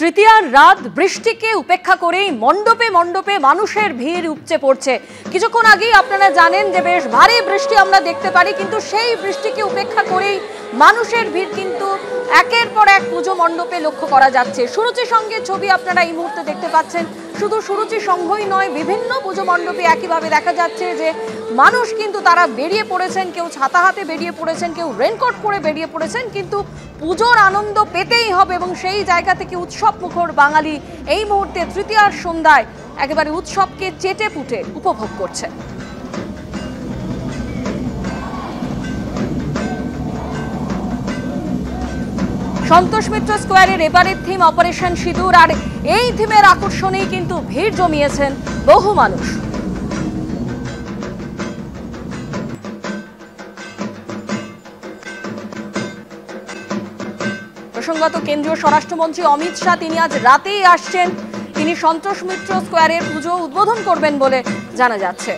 তৃতীয়ার রাত বৃষ্টিকে উপেক্ষা করেই মণ্ডপে মণ্ডপে মানুষের ভিড় উপচে পড়ছে। কিছুক্ষণ আগেই আপনারা জানেন যে বেশ ভারী বৃষ্টি আমরা দেখতে পারি, কিন্তু সেই বৃষ্টিকে উপেক্ষা করেই মানুষের ভিড় কিন্তু একের পর এক পুজো মণ্ডপে লক্ষ্য করা যাচ্ছে। সুরুচি সঙ্গের ছবি আপনারা এই মুহূর্তে দেখতে পাচ্ছেন। শুধু সুরুচি সংঘই নয়, বিভিন্ন পুজো মণ্ডপে একইভাবে দেখা যাচ্ছে যে মানুষ কিন্তু তারা বেরিয়ে পড়েছেন, কেউ ছাতা হাতে বেরিয়ে পড়েছেন, কেউ রেনকোট পরে বেরিয়ে পড়েছেন, কিন্তু পুজোর আনন্দ পেতেই হবে এবং সেই জায়গা থেকে উৎসব মুখর বাঙালি এই মুহূর্তে তৃতীয়ার সন্ধ্যায় একেবারে উৎসবকে চেটে পুটে উপভোগ করছে। সন্তোষ মিত্র স্কোয়ারের এবারের থিম অপারেশন সিঁদুর, আর এই থিমের আকর্ষণেই কিন্তু ভিড় জমিয়েছেন বহু মানুষ। প্রসঙ্গত কেন্দ্রীয় স্বরাষ্ট্রমন্ত্রী অমিত শাহ তিনি আজ রাতেই আসছেন। তিনি সন্তোষ মিত্র স্কোয়ারের পুজো উদ্বোধন করবেন বলে জানা যাচ্ছে।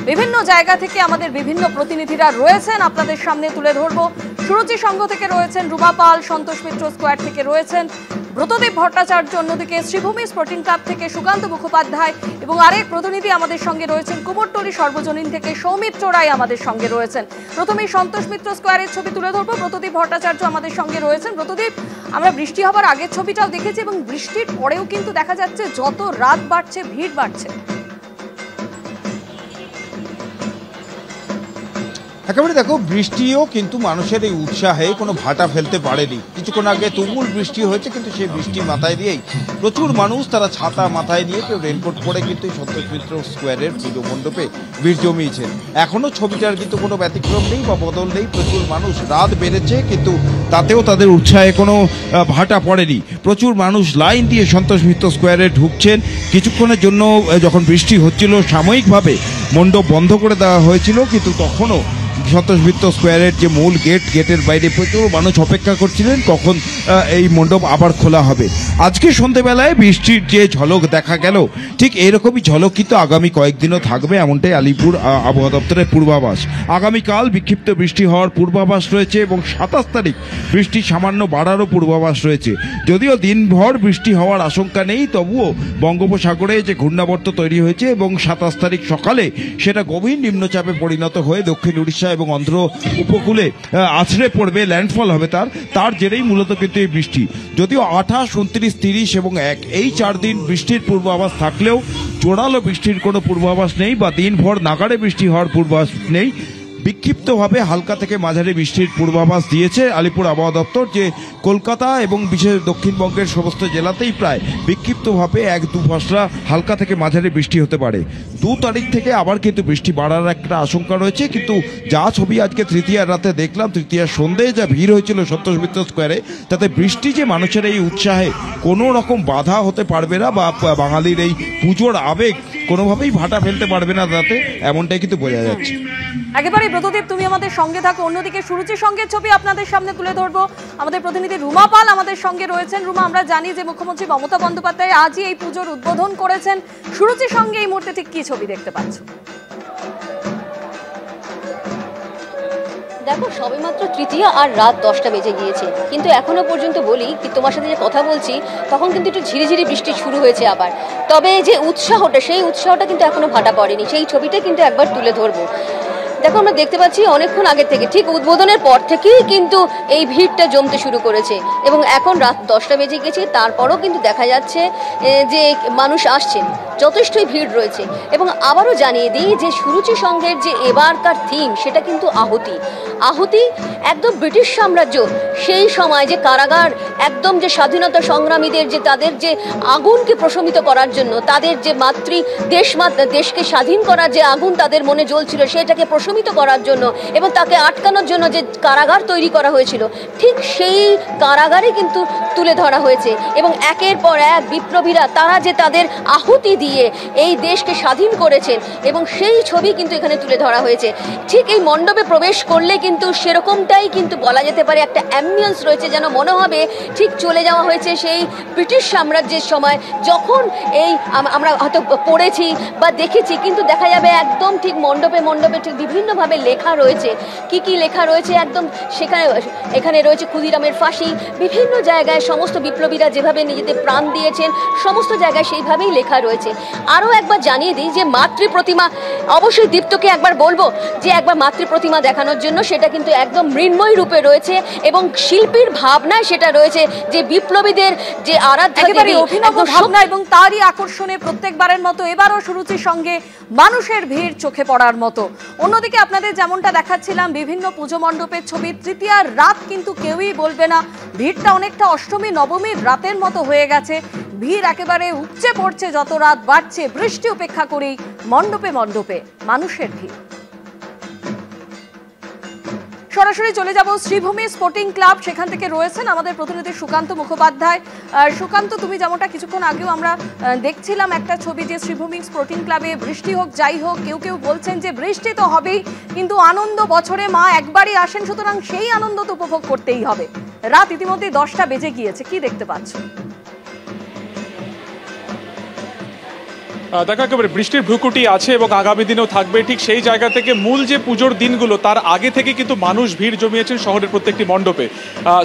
বিভিন্ন জায়গা থেকে আমাদের বিভিন্ন প্রতিনিধিরা রয়েছেন, আপনাদের সামনে তুলে ধরবো। সুরুচি সংঘ থেকে রয়েছেন রুমা পাল, সন্তোষ মিত্র স্কোয়ার থেকে রয়েছেন ব্রতদেব ভট্টাচার্য, অন্যদিকে শ্রীভূমি স্পোর্টিং ক্লাব থেকে সুকান্ত মুখোপাধ্যায় এবং আরেক প্রতিনিধি আমাদের সঙ্গে রয়েছেন কুমোরটুলি সর্বজনীন থেকে সৌমিত্র রায় আমাদের সঙ্গে রয়েছেন। প্রথমেই সন্তোষ মিত্র স্কোয়ারের ছবি তুলে ধরবো। ব্রতদেব ভট্টাচার্য আমাদের সঙ্গে রয়েছেন। ব্রতদেব, আমরা বৃষ্টি হবার আগের ছবিটাও দেখেছি এবং বৃষ্টির পরেও কিন্তু দেখা যাচ্ছে যত রাত বাড়ছে ভিড় বাড়ছে। একেবারে দেখো, বৃষ্টিও কিন্তু মানুষের এই উৎসাহে কোনো ভাটা ফেলতে পারেনি। কিছুক্ষণ আগে তুমুল বৃষ্টি হয়েছে, কিন্তু সেই বৃষ্টি মাথায় দিয়েই প্রচুর মানুষ তারা ছাতা মাথায় নিয়ে কেউ রেনকোট পরে কিন্তু এই সন্তোষ মিত্র স্কোয়ারের পুজো মণ্ডপে ভিড় জমিয়েছেন। এখনও ছবিটার কিন্তু কোনো ব্যতিক্রম নেই বা বদল নেই। প্রচুর মানুষ, রাত বেড়েছে কিন্তু তাতেও তাদের উৎসাহে কোনো ভাটা পড়েনি। প্রচুর মানুষ লাইন দিয়ে সন্তোষ মিত্র স্কোয়ারে ঢুকছেন। কিছুক্ষণের জন্য যখন বৃষ্টি হচ্ছিল সাময়িকভাবে মণ্ডপ বন্ধ করে দেওয়া হয়েছিল, কিন্তু তখনও সন্তোষ মিত্র স্কোয়ারের যে মূল গেটের বাইরে প্রচুর মানুষ অপেক্ষা করছিলেন কখন এই মণ্ডপ আবার খোলা হবে। আজকে সন্ধ্যেবেলায় বৃষ্টির যে ঝলক দেখা গেল, ঠিক এইরকমই ঝলক কিন্তু আগামী কয়েকদিনও থাকবে, এমনটাই আলিপুর আবহাওয়া দপ্তরের পূর্বাভাস। আগামীকাল বিক্ষিপ্ত বৃষ্টি হওয়ার পূর্বাভাস রয়েছে এবং 27 তারিখ বৃষ্টি সামান্য বাড়ারও পূর্বাভাস রয়েছে। যদিও দিনভর বৃষ্টি হওয়ার আশঙ্কা নেই, তবুও বঙ্গোপসাগরে যে ঘূর্ণাবর্ত তৈরি হয়েছে এবং 27 তারিখ সকালে সেটা গভীর নিম্নচাপে পরিণত হয়ে দক্ষিণ উড়িষ্যা এবং অন্ধ্র উপকূলে আছড়ে পড়বে, ল্যান্ডফল হবে তার জেরেই মূলত কিন্তু এই বৃষ্টি। যদিও 28, 29, 30 এবং 1 এই 4 দিন বৃষ্টির পূর্বাভাস থাকলেও জোরালো বৃষ্টির কোনো পূর্বাভাস নেই বা দিনভর নাগাড়ে বৃষ্টি হওয়ার পূর্বাভাস নেই। বিক্ষিপ্তভাবে হালকা থেকে মাঝারি বৃষ্টির পূর্বাভাস দিয়েছে আলিপুর আবহাওয়া দপ্তর, যে কলকাতা এবং বিশেষ দক্ষিণবঙ্গের সমস্ত জেলাতেই প্রায় বিক্ষিপ্তভাবে 1-2 পশলা হালকা থেকে মাঝারি বৃষ্টি হতে পারে। 2 তারিখ থেকে আবার কিন্তু বৃষ্টি বাড়ার একটা আশঙ্কা রয়েছে। কিন্তু যা ছবি আজকে তৃতীয়ার রাতে দেখলাম, তৃতীয়ার সন্ধ্যায় যা ভিড় হয়েছিল সন্তোষ মিত্র স্কোয়ারে, তাতে বৃষ্টি যে মানুষের এই উৎসাহে কোনো রকম বাধা হতে পারবে না বা বাঙালির এই পুজোর আবেগ কোনোভাবেই ভাটা ফেলতে পারবে না তাতে, এমনটাই কিন্তু বোঝা যাচ্ছে। একেবারে ব্রতদেব, তুমি আমাদের সঙ্গে থাকো। অন্যদিকে সুরুচির সঙ্গে ছবি আপনাদের সামনে তুলে ধরবো। আমাদের প্রতিনিধি রুমা পাল আমাদের সঙ্গে রয়েছেন। রুমা, আমরা জানি যে মুখ্যমন্ত্রী মমতা বন্দ্যোপাধ্যায় আজই এই পুজোর উদ্বোধন করেছেন। সুরুচির সঙ্গে এই মুহূর্তে ঠিক কি ছবি দেখতে পাচ্ছ? দেখো, সবেমাত্র তৃতীয়া আর রাত 10টা বেজে গিয়েছে, কিন্তু এখনো পর্যন্ত বলি কি, তোমার সাথে যে কথা বলছি তখন কিন্তু একটু ঝিরিঝিরি বৃষ্টি শুরু হয়েছে আবার। তবে যে উৎসাহটা, সেই উৎসাহটা কিন্তু এখনো ভাটা পড়েনি। সেই ছবিটা কিন্তু একবার তুলে ধরবো। দেখো, আমরা দেখতে পাচ্ছি অনেকক্ষণ আগে থেকে, ঠিক উদ্বোধনের পর থেকেই কিন্তু এই ভিড়টা জমতে শুরু করেছে এবং এখন রাত 10টা বেজে গেছে, তারপরও কিন্তু দেখা যাচ্ছে যে মানুষ আসছেন, যথেষ্টই ভিড় রয়েছে। এবং আবারও জানিয়ে দিই যে সুরুচি সংঘের যে এবারকার থিম, সেটা কিন্তু আহুতি। আহুতি একদম ব্রিটিশ সাম্রাজ্য, সেই সময় যে কারাগার, একদম যে স্বাধীনতা সংগ্রামীদের যে তাদের যে আগুনকে প্রশমিত করার জন্য, তাদের যে দেশকে স্বাধীন করার যে আগুন তাদের মনে জ্বলছিল, সেটাকে প্রশমিত করার জন্য এবং তাকে আটকানোর জন্য যে কারাগার তৈরি করা হয়েছিল, ঠিক সেই কারাগারে কিন্তু তুলে ধরা হয়েছে। এবং একের পর এক বিপ্লবীরা তারা যে তাদের আহুতি দিয়ে দিয়ে এই দেশকে স্বাধীন করেছেন এবং সেই ছবি কিন্তু এখানে তুলে ধরা হয়েছে। ঠিক এই মণ্ডপে প্রবেশ করলে কিন্তু সেরকমটাই কিন্তু বলা যেতে পারে, একটা অ্যাম্বিয়েন্স রয়েছে, যেন মনে হবে ঠিক চলে যাওয়া হয়েছে সেই ব্রিটিশ সাম্রাজ্যের সময়, যখন এই আমরা হয়তো পড়েছি বা দেখেছি, কিন্তু দেখা যাবে একদম ঠিক মণ্ডপে মণ্ডপে ঠিক বিভিন্নভাবে লেখা রয়েছে। কি লেখা রয়েছে একদম সেখানে, এখানে রয়েছে ক্ষুদিরামের ফাঁসি, বিভিন্ন জায়গায় সমস্ত বিপ্লবীরা যেভাবে নিজেদের প্রাণ দিয়েছেন সমস্ত জায়গায় সেইভাবেই লেখা রয়েছে। আরও একবার জানিয়ে দিই যে মাতৃ প্রতিমা, অবশ্যই দীপ্তকে একবার বলবো যে একবার মাতৃ প্রতিমা দেখানোর জন্য, সেটা কিন্তু একদম মৃন্ময় রূপে রয়েছে এবং শিল্পীর ভাবনায় সেটা রয়েছে যে বিপ্লবীদের যে আরাধ্যা দেবী, অভিনব ভাবনা এবং তারই আকর্ষণে প্রত্যেকবারের মতো এবারও সুরুচির সঙ্গে মানুষের ভিড় চোখে পড়ার মতো। অন্যদিকে আপনাদের যেমনটা দেখাচ্ছিলাম বিভিন্ন পুজো মণ্ডপের ছবি, তৃতীয়ার রাত কিন্তু কেউই বলবে না ভিড়টা অনেকটা অষ্টমী নবমীর রাতের মতো হয়ে গেছে। ভিড় একেবারে উপচে পড়ছে যত রাত বাড়ছে, বৃষ্টি উপেক্ষা করেই মণ্ডপে মণ্ডপে মানুষের ভিড়। সরাসরি চলে যাব শ্রীভূমি স্পোর্টিং ক্লাব, সেখান থেকে রয়েছেন আমাদের প্রতিনিধি সুকান্ত মুখোপাধ্যায়। সুকান্ত, তুমি যেমনটা কিছুক্ষণ আগেও আমরা দেখছিলাম একটা ছবি যে শ্রীভূমি স্পোর্টিং ক্লাবে বৃষ্টি হোক যাই হোক, কেউ কেউ বলছেন যে বৃষ্টি তো হবেই, কিন্তু আনন্দ বছরে মা একবারই আসেন, সুতরাং সেই আনন্দ তো উপভোগ করতেই হবে। রাত ইতিমধ্যেই 10টা বেজে গিয়েছে, কি দেখতে পাচ্ছ? দেখো, একেবারে বৃষ্টির ভ্রুকুটি আছে এবং আগামী দিনেও থাকবে। ঠিক সেই জায়গা থেকে মূল যে পুজোর দিনগুলো তার আগে থেকে কিন্তু মানুষ ভিড় জমিয়েছেন শহরের প্রত্যেকটি মণ্ডপে।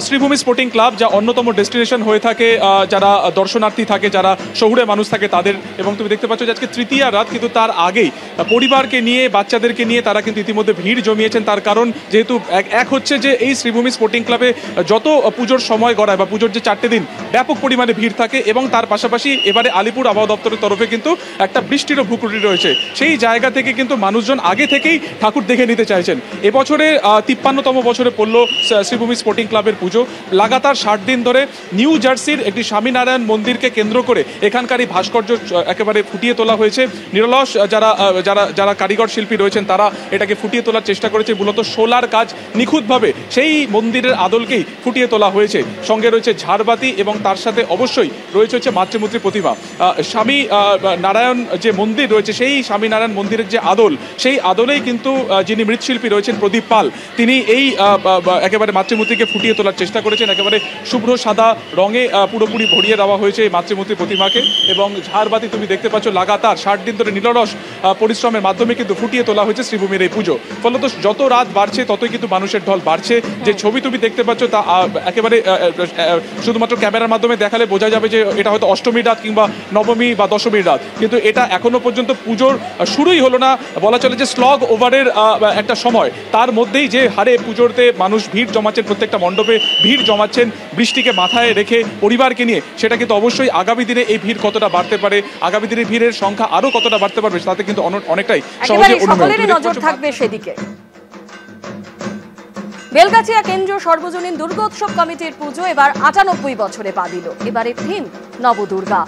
শ্রীভূমি স্পোর্টিং ক্লাব যা অন্যতম ডেস্টিনেশন হয়ে থাকে যারা দর্শনার্থী থাকে, যারা শহুরে মানুষ থাকে তাদের, এবং তুমি দেখতে পাচ্ছ যে আজকে তৃতীয়া রাত, কিন্তু তার আগেই পরিবারকে নিয়ে বাচ্চাদেরকে নিয়ে তারা কিন্তু ইতিমধ্যে ভিড় জমিয়েছেন। তার কারণ যেহেতু এক হচ্ছে যে এই শ্রীভূমি স্পোর্টিং ক্লাবে যত পুজোর সময় গড়ায় বা পুজোর যে 4টে দিন ব্যাপক পরিমাণে ভিড় থাকে, এবং তার পাশাপাশি এবারে আলিপুর আবহাওয়া দপ্তরের তরফে কিন্তু একটা বৃষ্টিরও ভ্রুকুটি রয়েছে। সেই জায়গা থেকে কিন্তু মানুষজন আগে থেকেই ঠাকুর দেখে নিতে চাইছেন। এবছরে 53তম বছরে পড়ল শ্রীভূমি স্পোর্টিং ক্লাবের পুজো। লাগাতার 60 দিন ধরে নিউ জার্সির একটি স্বামীনারায়ণ মন্দিরকে কেন্দ্র করে এখানকারই ভাস্কর্য একেবারে ফুটিয়ে তোলা হয়েছে। নিরলস যারা যারা যারা কারিগর শিল্পী রয়েছেন তারা এটাকে ফুটিয়ে তোলার চেষ্টা করেছে। মূলত সোলার কাজ নিখুঁতভাবে সেই মন্দিরের আদলকেই ফুটিয়ে তোলা হয়েছে। সঙ্গে রয়েছে ঝাড়বাতি এবং তার সাথে অবশ্যই রয়েছে হচ্ছে মাতৃমূর্তি প্রতিমা। স্বামী নারায়ণ যে মন্দির রয়েছে সেই স্বামীনারায়ণ মন্দিরের যে আদল, সেই আদলেই কিন্তু যিনি মৃৎশিল্পী রয়েছেন প্রদীপ পাল, তিনি এই একেবারে মাতৃমূর্তিকে ফুটিয়ে তোলার চেষ্টা করেছেন। একেবারে শুভ্র সাদা রঙে পুরোপুরি ভরিয়ে দেওয়া হয়েছে এই মাতৃমূর্তি প্রতিমাকে, এবং ঝাড়বাতি তুমি দেখতে পাচ্ছ লাগাতার 60 দিন ধরে নিরলস পরিশ্রমের মাধ্যমে কিন্তু ফুটিয়ে তোলা হয়েছে শ্রীভূমির এই পুজো। ফলত যত রাত বাড়ছে ততই কিন্তু মানুষের ঢল বাড়ছে। যে ছবি তুমি দেখতে পাচ্ছ তা একেবারে শুধুমাত্র ক্যামেরার মাধ্যমে দেখালে বোঝা যাবে যে এটা হয়তো অষ্টমীর রাত কিংবা নবমী বা দশমীর রাত, কিন্তু এটা এখনো পর্যন্ত পুজোর শুরুই হলো না। বলা চলে যে স্লগ ওভারের একটা সময়, তার মধ্যেই যে হারে পুজোতে মানুষ ভিড় জমাচ্ছেন, প্রত্যেকটা মণ্ডপে ভিড় জমাচ্ছেন বৃষ্টিকে মাথায় রেখে পরিবারকে নিয়ে, সেটা কিন্তু অবশ্যই আগামী দিনে এই ভিড় কতটা বাড়তে পারে, আগামী দিনে ভিড়ের সংখ্যা আরো কতটা বাড়তে পারবে তাতে কিন্তু অনেকটাই সহজে সকলেরই নজর থাকবে সেদিকে। বেলগাছিয়া কেন্দ্রীয় সর্বজনীন দুর্গোৎসব কমিটির পুজো এবার 98 বছরে পা দিল। এবারে থিম নবদুর্গা,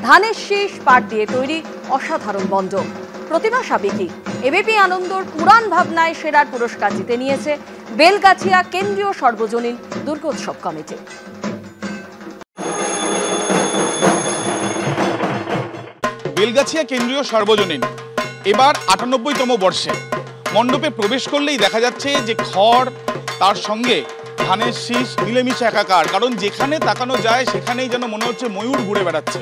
ধানের শীষ পাট দিয়ে তৈরি অসাধারণ মণ্ডপ। প্রতিমা সাবেকি এবিপি আনন্দর পুরাণ ভাবনায় সেরার পুরস্কার জিতে নিয়েছে বেলগাছিয়া কেন্দ্রীয় সর্বজনীন দুর্গোৎসব কমিটি। বেলগাছিয়া কেন্দ্রীয় সর্বজনীন এবার 98তম বর্ষে মণ্ডপে প্রবেশ করলেই দেখা যাচ্ছে যে খড় তার সঙ্গে ধানের শীষ মিলেমিশে একাকার, কারণ যেখানে তাকানো যায় সেখানেই যেন মনে হচ্ছে ময়ূর ঘুরে বেড়াচ্ছে।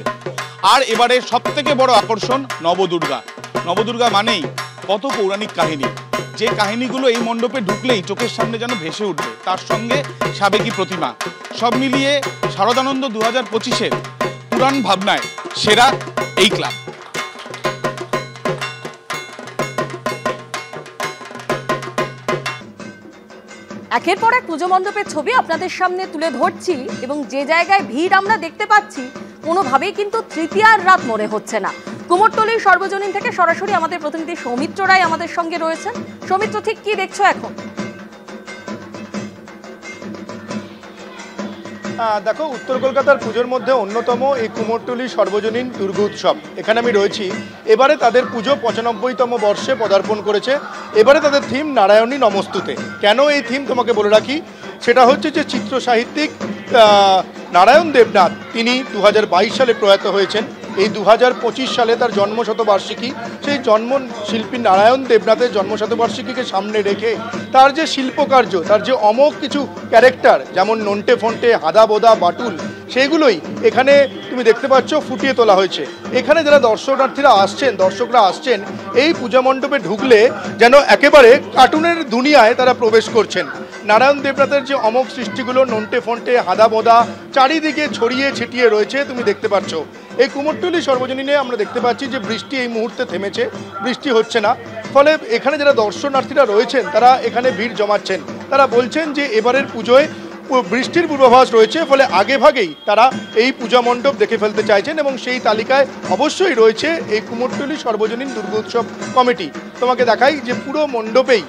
আর এবারে সবথেকে বড় আকর্ষণ নবদুর্গা। নবদুর্গা মানেই কত পৌরাণিক কাহিনী, যে কাহিনীগুলো এই মণ্ডপে ঢুকলেই চোখের সামনে যেন ভেসে উঠবে, তার সঙ্গে সাবেকি প্রতিমা, সব মিলিয়ে শারদানন্দ 2025-এর পুরাণ ভাবনায় সেরা এই ক্লাব। একের পর এক পুজো মণ্ডপের ছবি আপনাদের সামনে তুলে ধরছি, এবং যে জায়গায় ভিড় আমরা দেখতে পাচ্ছি কোনোভাবেই কিন্তু তৃতীয়ার রাত মনে হচ্ছে না। কুমোরটুলির সর্বজনীন থেকে সরাসরি আমাদের প্রতিনিধি সৌমিত্র রায় আমাদের সঙ্গে রয়েছেন। সৌমিত্র, ঠিক কি দেখছো এখন? দেখো, উত্তর কলকাতার পুজোর মধ্যে অন্যতম এই কুমোরটুলি সর্বজনীন দুর্গোৎসব, এখানে আমি রয়েছি। এবারে তাদের পুজো 95তম বর্ষে পদার্পণ করেছে। এবারে তাদের থিম নারায়ণী নমস্তুতে। কেন এই থিম তোমাকে বলে রাখি, সেটা হচ্ছে যে চিত্র সাহিত্যিক নারায়ণ দেবনাথ তিনি 2022 সালে প্রয়াত হয়েছেন। এই 2025 সালে তার জন্মশতবার্ষিকী। সেই শিল্পী নারায়ণ দেবনাথের জন্মশতবার্ষিকীকে সামনে রেখে তার যে শিল্পকার্য, তার যে অমোঘ কিছু ক্যারেক্টার, যেমন নন্টে ফন্টে, হাদা বোদা, বাটুল, সেইগুলোই এখানে তুমি দেখতে পাচ্ছ ফুটিয়ে তোলা হয়েছে। এখানে যারা দর্শকরা আসছেন এই পূজা মণ্ডপে ঢুকলে যেন একেবারে কার্টুনের দুনিয়ায় তারা প্রবেশ করছেন। নারায়ণ দেবনাথের যে অমোঘ সৃষ্টিগুলো নন্টে ফন্টে, হাদা বোদা চারিদিকে ছড়িয়ে ছিটিয়ে রয়েছে তুমি দেখতে পাচ্ছ। এই কুমোরটুলি সর্বজনীনে আমরা দেখতে পাচ্ছি যে বৃষ্টি এই মুহূর্তে থেমেছে, বৃষ্টি হচ্ছে না। ফলে এখানে যারা দর্শনার্থীরা রয়েছেন তারা এখানে ভিড় জমাচ্ছেন। তারা বলছেন যে এবারের পুজোয় বৃষ্টির পূর্বাভাস রয়েছে, ফলে আগেভাগেই তারা এই পূজা মণ্ডপ দেখে ফেলতে চাইছেন এবং সেই তালিকায় অবশ্যই রয়েছে এই কুমোরটুলি সর্বজনীন দুর্গোৎসব কমিটি। তোমাকে দেখাই যে পুরো মণ্ডপেই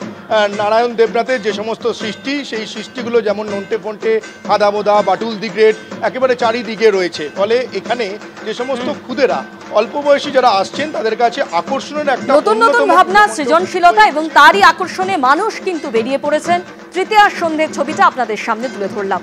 নারায়ণ দেবনাথের যে সমস্ত সৃষ্টি, সেই সৃষ্টিগুলো যেমন নন্টে ফন্টে, হাদা বোদা, বাটুল দি গ্রেট একেবারে চারিদিকে রয়েছে। ফলে এখানে যে সমস্ত খুদেরা অল্প বয়সী যারা আসছেন তাদের কাছে আকর্ষণের একটা নতুন নতুন ভাবনা, সৃজনশীলতা এবং তারই আকর্ষণে মানুষ কিন্তু বেরিয়ে পড়েছেন। তৃতীয়ার সন্ধ্যের ছবিটা আপনাদের সামনে তুলে ধরলাম।